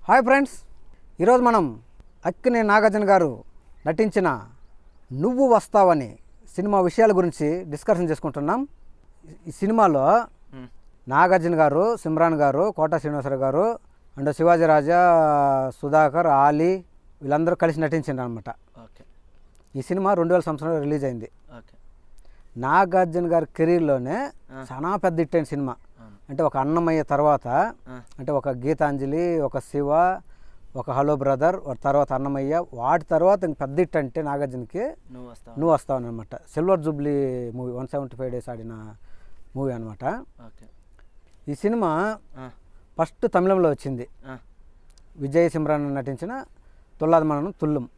Hi friends, ఈరోజు మనం అక్కినేని నాగార్జున గారు నటించిన నువ్వు వస్తావని సినిమా విషయాల గురించి డిస్కషన్ చేసుకుంటున్నాం. ఈ సినిమాలో నాగార్జున గారు, సిమ్రాన్ గారు, కోట శ్రీనివాసరావు గారు అండ్ శివాజీ రాజా, సుధాకర్, ఆలీ వీళ్ళందరూ కలిసి నటించారు అనమాట. ఈ సినిమా 2000 సంవత్సరంలో రిలీజ్ అయింది. నాగార్జున గారి కెరీర్లోనే చాలా పెద్ద హిట్ అయిన సినిమా. అంటే ఒక అన్నమయ్య తర్వాత, అంటే ఒక గీతాంజలి, ఒక శివ, ఒక హలో బ్రదర్, తర్వాత అన్నమయ్య, వాటి తర్వాత ఇంక పెద్ద హిట్ అంటే నాగార్జునకి నువ్వు వస్తావు అనమాట. సిల్వర్ జూబ్లీ మూవీ 175 days ఆడిన మూవీ అనమాట. ఈ సినిమా ఫస్ట్ తమిళంలో వచ్చింది. విజయ్ సిమ్రాన్ నటించిన తుల్లాది మననం తుల్లుం.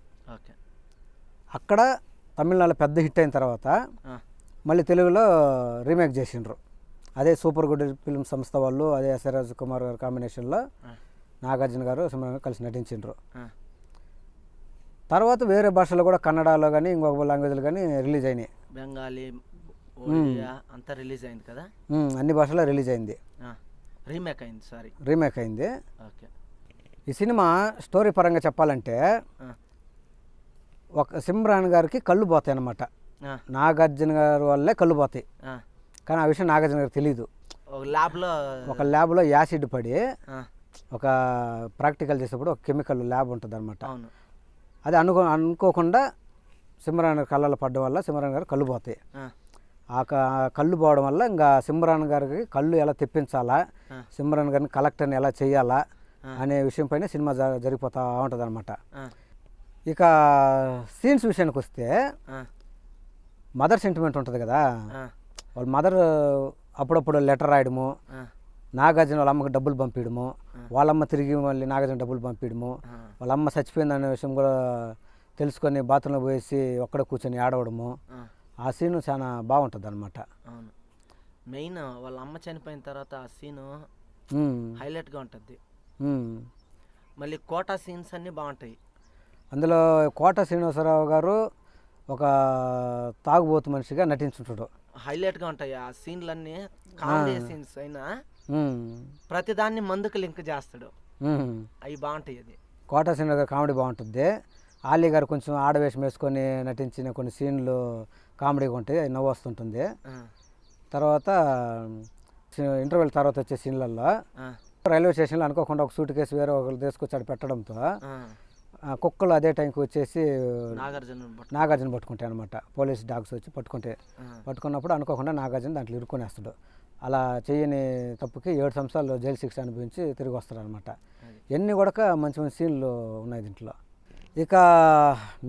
అక్కడ తమిళనాడులో పెద్ద హిట్ అయిన తర్వాత మళ్ళీ తెలుగులో రీమేక్ చేసిండ్రు. అదే సూపర్ గుడ్ ఫిల్మ్ సంస్థ వాళ్ళు, అదే ఎస్ఏ రాజ్ కుమార్ గారు కాంబినేషన్లో నాగార్జున గారు సిమ్రాన్ గారు కలిసి నటించిండ్రు. తర్వాత వేరే భాషలో కూడా కన్నడలో కానీ ఇంకొక లాంగ్వేజ్లో కానీ రిలీజ్ అయినాయి. బెంగాలీ అంతా రిలీజ్ అయింది కదా, అన్ని భాషల్లో రిలీజ్ అయింది. రీమేక్ అయింది. ఈ సినిమా స్టోరీ పరంగా చెప్పాలంటే ఒక సిమ్రాన్ గారికి కళ్ళు పోతాయి అన్నమాట. నాగార్జున గారి వల్లే కళ్ళు పోతాయి, కానీ ఆ విషయం నాగార్జున గారికి తెలీదు. ఒక ల్యాబ్లో యాసిడ్ పడి ఒక ప్రాక్టికల్ చేసేటప్పుడు ఒక కెమికల్ ల్యాబ్ ఉంటుంది అనమాట. అది అనుకోకుండా సిమ్రాన్ కళ్ళలో పడడం వల్ల సిమ్రాన్ గారు కళ్ళు పోతాయి. ఆ కళ్ళు పోవడం వల్ల ఇంకా సిమ్రాన్ గారికి కళ్ళు ఎలా తెప్పించాలా, సిమ్రాన్ గారిని కలెక్టర్ని ఎలా చేయాలా అనే విషయం పైన సినిమా జరిగిపోతూ ఉంటుంది అనమాట. ఇక సీన్స్ విషయానికి వస్తే మదర్ సెంటిమెంట్ ఉంటుంది కదా. వాళ్ళ మదర్ అప్పుడప్పుడు లెటర్ రాయడము, నాగార్జున వాళ్ళ అమ్మకి డబ్బులు పంపించడము, వాళ్ళమ్మ తిరిగి మళ్ళీ నాగార్జున డబ్బులు పంపించడము, వాళ్ళ అమ్మ చచ్చిపోయిందనే విషయం కూడా తెలుసుకొని బాత్రూంలో పోయేసి ఒక్కడ కూర్చొని ఆడవడము, ఆ సీను చాలా బాగుంటుంది అనమాట. మెయిన్ వాళ్ళ అమ్మ చనిపోయిన తర్వాత ఆ సీను హైలైట్గా ఉంటుంది. మళ్ళీ కోట సీన్స్ అన్నీ బాగుంటాయి. అందులో కోట శ్రీనివాసరావు గారు ఒక తాగుబోతు మనిషిగా నటించుంటాడు. హైలైట్గా ఉంటాయి ఆ సీన్లన్నీ. కామెడీ సీన్స్ అయినా ప్రతిదాన్ని మందుకు లింక్ చేస్తాడు, అవి బాగుంటాయి. అది కోట శ్రీనివాస గారు కామెడీ బాగుంటుంది. ఆలీ గారు కొంచెం ఆడవేషం వేసుకొని నటించిన కొన్ని సీన్లు కామెడీగా ఉంటాయి, అది నవ్వు వస్తుంటుంది. తర్వాత ఇంటర్వెల్ తర్వాత వచ్చే సీన్లలో రైల్వే స్టేషన్లో అనుకోకుండా ఒక సూట్ కేసు వేరే ఒకరు తీసుకొచ్చాడు పెట్టడంతో కుక్కలు అదే టైంకి వచ్చేసి నాగార్జున పట్టుకుంటాయి అనమాట. పోలీస్ డాగ్స్ వచ్చి పట్టుకున్నప్పుడు అనుకోకుండా నాగార్జున దాంట్లో ఇరుక్కునేస్తాడు. అలా చేయని తప్పుకి 7 సంవత్సరాలు జైలు శిక్ష అనుభవించి తిరిగి వస్తాడు అనమాట. ఎన్ని కూడా మంచి మంచి సీన్లు ఉన్నాయి దీంట్లో. ఇక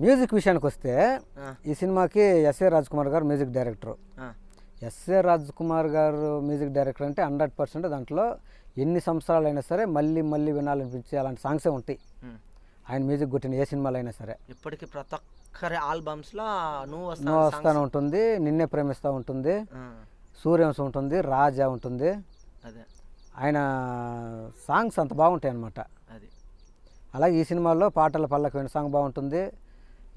మ్యూజిక్ విషయానికి వస్తే ఈ సినిమాకి ఎస్ఏ రాజ్ కుమార్ గారు music director. S A Raj Kumar గారు మ్యూజిక్ డైరెక్టర్ అంటే 100% దాంట్లో ఎన్ని సంవత్సరాలు అయినా సరే మళ్ళీ మళ్ళీ వినాలనిపించే అలాంటి సాంగ్సే ఉంటాయి. ఆయన మ్యూజిక్ కొట్టిన ఏ సినిమాలో అయినా సరే ఇప్పటికీ ప్రతి ఒక్కరి ఆల్బమ్స్లో నువ్వు వస్తాను ఉంటుంది, నిన్నే ప్రేమిస్తూ ఉంటుంది, సూర్యవంశం ఉంటుంది, రాజా ఉంటుంది. ఆయన సాంగ్స్ అంత బాగుంటాయి అన్నమాట. అలాగే ఈ సినిమాలో పాటల పల్లకి విన సాంగ్ బాగుంటుంది,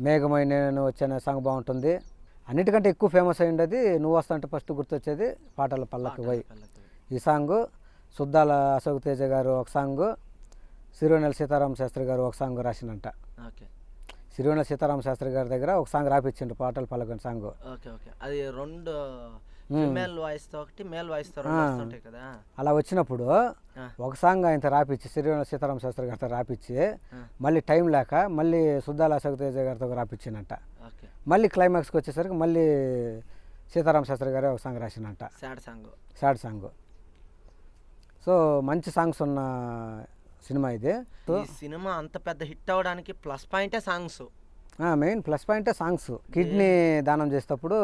మేఘమై నేను వచ్చే సాంగ్ బాగుంటుంది. అన్నిటికంటే ఎక్కువ ఫేమస్ అయ్యింది నువ్వు వస్తా అంటే ఫస్ట్ గుర్తొచ్చేది పాటల పల్లకి వై. ఈ సాంగు సుద్దాల అశోక్ తేజ గారు ఒక సాంగు, సిరివెన్నెల సీతారామ శాస్త్రి గారు ఒక సాంగ్ రాసినంట. సిరివెన్నెల సీతారామ శాస్త్రి గారి దగ్గర ఒక సాంగ్ రాపిచ్చిండ్రు పాటల పల్లకి సాంగ్. అది 2 ఫీమేల్ వాయిస్ తో ఒకటి మేల్ వాయిస్ తో ఉంటాయి కదా. అలా వచ్చినప్పుడు ఒక సాంగ్ ఆయన రాపిచ్చి సిరివెన్నెల సీతారామ శాస్త్రి గారితో రాపిచ్చి మళ్ళీ టైం లేక మళ్ళీ సుద్దాల అశోక్ తేజ గారితో రాపిచ్చినంట. మళ్ళీ క్లైమాక్స్కి వచ్చేసరికి మళ్ళీ సీతారామ శాస్త్రి గారే ఒక సాంగ్ రాసినంట, సాడ్ సాంగ్. సో మంచి సాంగ్స్ ఉన్న సినిమా ఇది. ఈ సినిమా అంత పెద్ద హిట్ అవడానికి ప్లస్ పాయింటే సాంగ్స్. మెయిన్ ప్లస్ పాయింటే సాంగ్స్. కిడ్నీ దానం చేసేటప్పుడు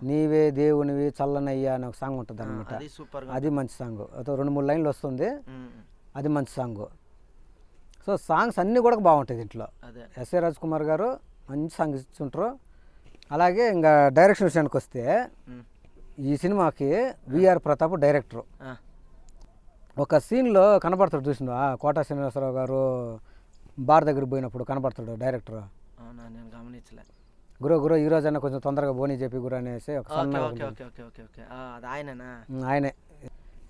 నీవే దేవునివి చల్లనయ్యా అనే ఒక సాంగ్ ఉంటుంది అనమాట. అది మంచి సాంగ్. 2-3 లైన్లు వస్తుంది, అది మంచి సాంగ్. సో సాంగ్స్ అన్నీ కూడా బాగుంటాయి దీంట్లో. ఎస్ఏ రాజ్ కుమార్ గారు మంచి సాంగ్ ఇచ్చుంటారు. అలాగే ఇంకా డైరెక్షన్ విషయానికి వస్తే ఈ సినిమాకి విఆర్ ప్రతాప్ డైరెక్టరు. ఒక సీన్లో కనపడతాడు, చూసిన కోట శ్రీనివాసరావు గారు బార్ దగ్గర పోయినప్పుడు కనపడతాడు డైరెక్టర్. గురు ఈ రోజైనా కొంచెం తొందరగా బోని చెప్పి గురు అనేసి ఒక ఆయనే.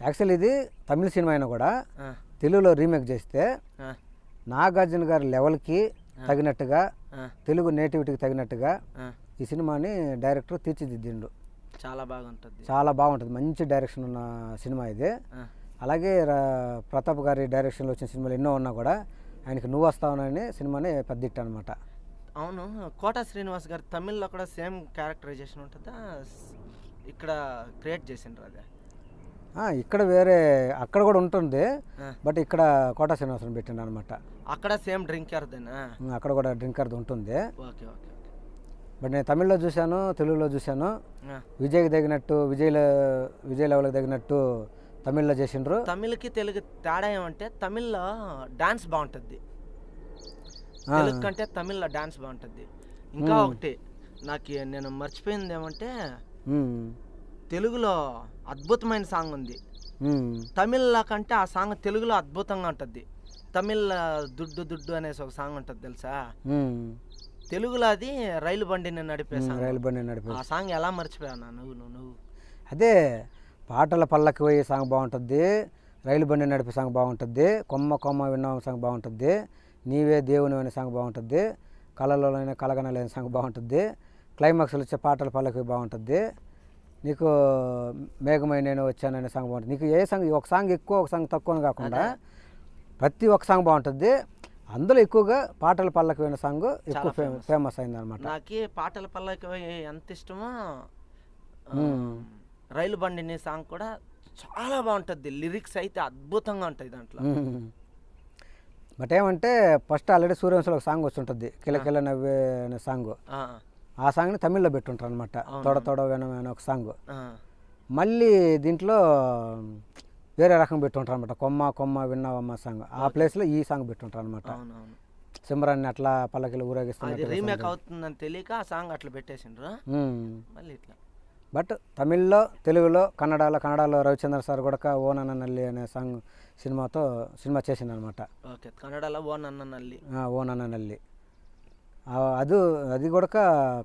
యాక్చువల్ ఇది తమిళ సినిమా అయినా కూడా తెలుగులో రీమేక్ చేస్తే ఆ, నాగార్జున గారి లెవెల్కి తగినట్టుగా ఆ, తెలుగు నేటివిటీకి తగినట్టుగా ఆ. ఈ సినిమాని డైరెక్టర్ తీర్చిదిద్దిండు. చాలా బాగుంటుంది. చాలా బాగుంటుంది, మంచి డైరెక్షన్ ఉన్న సినిమా ఇది. ఆ, అలాగే ప్రతాప్ గారి డైరెక్షన్లో వచ్చిన సినిమాలు ఎన్నో ఉన్నా కూడా ఆయనకి నువ్వు వస్తావనని సినిమాని పెద్ద హిట్ అనమాట. అవును. కోట శ్రీనివాస్ గారు తమిళ్లో కూడా సేమ్ క్యారెక్టరైజేషన్ ఉంటుందా? ఇక్కడ క్రియేట్ చేసిండ్రు అదే. ఇక్కడ వేరే అక్కడ కూడా ఉంటుంది, ఆ. బట్ ఇక్కడ కోట శ్రీనివాసన్ పెట్టిండు అనమాట. అక్కడ సేమ్ డ్రింకర్దేనా? అక్కడ కూడా డ్రింకర్ది ఉంటుంది. Okay okay okay. బట్ నేను తమిళ్లో చూశాను, తెలుగులో చూశాను. ఆ. విజయ్కి తగినట్టు విజయ్ లెవెల్కి తగినట్టు తమిళ్లో చేసిండ్రు. తమిళ్కి తెలుగు తేడా ఏమంటే తమిళ్లో డాన్స్ బాగుంటుంది, తెలుగు కంటే తమిళ్లో డాన్స్ బాగుంటుంది. ఇంకా ఒకటి నేను మర్చిపోయింది ఏమంటే తెలుగులో అద్భుతమైన సాంగ్ ఉంది, తమిళ్లో కంటే ఆ సాంగ్ తెలుగులో అద్భుతంగా ఉంటుంది. తమిళ్ దుడ్డు దుడ్డు అనేసి ఒక సాంగ్ ఉంటుంది తెలుసా? తెలుగులో అది రైలు బండిని నడిపే సాంగ్. రైలు బండి నడిపే ఆ సాంగ్ ఎలా మర్చిపోయావు నువ్వు? అదే పాటల పల్లకి పోయే సాంగ్ బాగుంటుంది, రైలు బండి నడిపే సాంగ్ బాగుంటుంది, కొమ్మ కొమ్మ విన్నాం సాంగ్ బాగుంటుంది, నీవే దేవుని అనే సాంగ్ బాగుంటుంది, కళలోనే కలగనలేని సాంగ్ బాగుంటుంది, క్లైమాక్స్లో వచ్చే పాటల పల్లకి బాగుంటుంది, నీకు మేఘమై నేను వచ్చాననే సాంగ్ బాగుంటుంది. నీకు ఏ సాంగ్, ఒక సాంగ్ ఎక్కువ ఒక సాంగ్ తక్కువ కాకుండా ప్రతి ఒక్క సాంగ్ బాగుంటుంది. అందులో ఎక్కువగా పాటల పల్లకి పోయిన సాంగ్ ఎక్కువ ఫేమస్ అయింది అనమాట. నాకు పాటల పల్లకి ఎంత ఇష్టమో రైలు బండిని సాంగ్ కూడా చాలా బాగుంటుంది. లిరిక్స్ అయితే అద్భుతంగా ఉంటాయి దాంట్లో. బట్ ఏమంటే ఫస్ట్ ఆల్రెడీ సూర్యవంశంలో ఒక సాంగ్ వస్తుంటుంది, కిలకిల నవ్వే అనే సాంగ్. ఆ సాంగ్ని తమిళ్లో పెట్టుంటారు అనమాట, తొడ తొడ అనే ఒక సాంగ్. మళ్ళీ దీంట్లో వేరే రకం పెట్టుంటారు అనమాట, కొమ్మ కొమ్మ విన్నావమ్మ సాంగ్. ఆ ప్లేస్లో ఈ సాంగ్ పెట్టుంటారు అనమాట. సిమ్రాన్ని అట్లా పల్లకిలో ఊరేగిస్తున్నారు. రీమేక్ అవుతుందని తెలియక ఆ సాంగ్ అట్లా పెట్టేసిండ్రు మళ్ళీ ఇట్లా. బట్ తమిళ్లో, తెలుగులో, కన్నడలో రవిచంద్ర సార్ కూడా ఓ నన్న నల్లి అనే సాంగ్ సినిమా చేసింది అనమాట. ఓకే, కన్నడలో ఓ నన్న నల్లి. ఓ నన్న నల్లి అది కూడా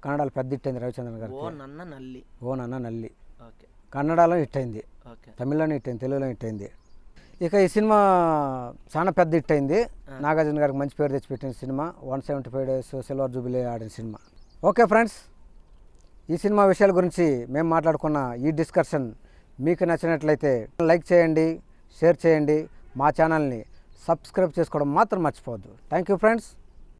కన్నడలో పెద్ద హిట్ అయింది రవిచంద్రన్ గారు. ఓ నన్న నల్లి. ఓ నన్న నల్లి ఓకే, కన్నడలో హిట్ అయింది, తమిళ్లోనే హిట్ అయింది, తెలుగులో హిట్ అయింది. ఇక ఈ సినిమా చాలా పెద్ద హిట్ అయింది, నాగార్జున గారికి మంచి పేరు తెచ్చిపెట్టిన సినిమా, 175 days సిల్వర్ జూబిలీ ఆడిన సినిమా. ఓకే ఫ్రెండ్స్, ఈ సినిమా విషయాల గురించి మేము మాట్లాడుకున్న ఈ డిస్కషన్ మీకు నచ్చినట్లయితే లైక్ చేయండి, షేర్ చేయండి, మా ఛానల్ని సబ్స్క్రైబ్ చేసుకోవడం మాత్రం మర్చిపోవద్దు. Thank you friends.